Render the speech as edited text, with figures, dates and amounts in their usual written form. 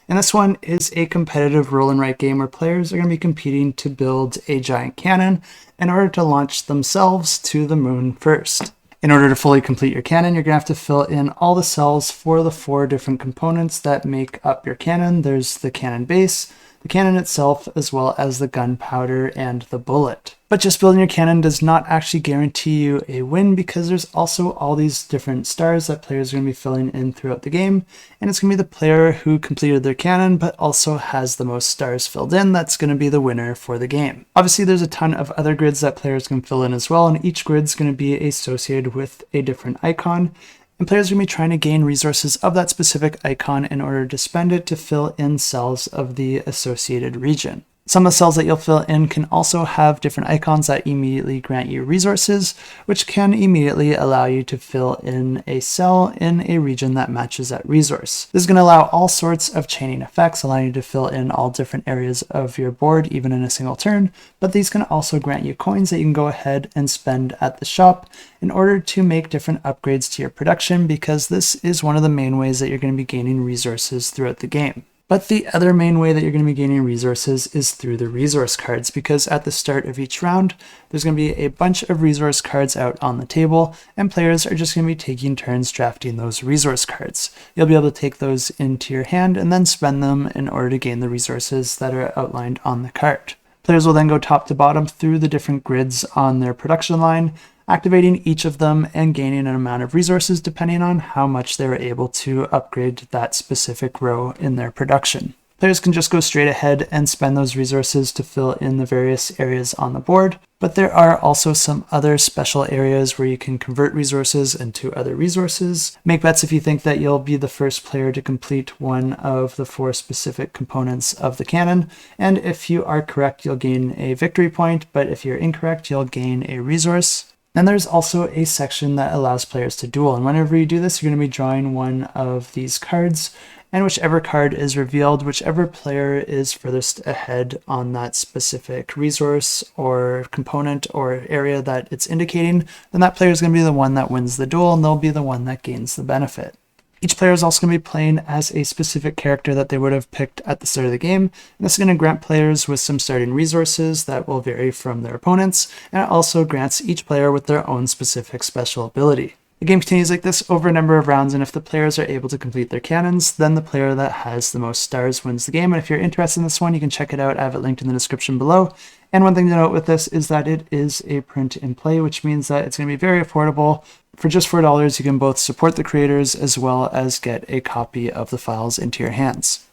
And this one is a competitive roll and write game where players are going to be competing to build a giant cannon in order to launch themselves to the moon first. In order to fully complete your cannon, you're going to have to fill in all the cells for the 4 different components that make up your cannon. There's the cannon base, the cannon itself, as well as the gunpowder and the bullet. But just building your cannon does not actually guarantee you a win, because there's also all these different stars that players are going to be filling in throughout the game, and it's going to be the player who completed their cannon but also has the most stars filled in that's going to be the winner for the game. Obviously, there's a ton of other grids that players can fill in as well, and each grid's going to be associated with a different icon. And players are going to be trying to gain resources of that specific icon in order to spend it to fill in cells of the associated region. Some of the cells that you'll fill in can also have different icons that immediately grant you resources, which can immediately allow you to fill in a cell in a region that matches that resource. This is going to allow all sorts of chaining effects, allowing you to fill in all different areas of your board, even in a single turn, but these can also grant you coins that you can go ahead and spend at the shop in order to make different upgrades to your production, because this is one of the main ways that you're going to be gaining resources throughout the game. But the other main way that you're going to be gaining resources is through the resource cards, because at the start of each round, there's going to be a bunch of resource cards out on the table, and players are just going to be taking turns drafting those resource cards. You'll be able to take those into your hand and then spend them in order to gain the resources that are outlined on the card. Players will then go top to bottom through the different grids on their production line, activating each of them and gaining an amount of resources depending on how much they were able to upgrade that specific row in their production. Players can just go straight ahead and spend those resources to fill in the various areas on the board, but there are also some other special areas where you can convert resources into other resources. Make bets if you think that you'll be the first player to complete one of the 4 specific components of the cannon, and if you are correct, you'll gain a victory point, but if you're incorrect, you'll gain a resource. And there's also a section that allows players to duel, and whenever you do this, you're going to be drawing one of these cards, and whichever card is revealed, whichever player is furthest ahead on that specific resource or component or area that it's indicating, then that player is going to be the one that wins the duel, and they'll be the one that gains the benefit. Each player is also going to be playing as a specific character that they would have picked at the start of the game, and this is going to grant players with some starting resources that will vary from their opponents, and it also grants each player with their own specific special ability. The game continues like this over a number of rounds, and if the players are able to complete their cannons, then the player that has the most stars wins the game. And if you're interested in this one, you can check it out. I have it linked in the description below. And one thing to note with this is that it is a print and play, which means that it's going to be very affordable. For just $4, you can both support the creators as well as get a copy of the files into your hands.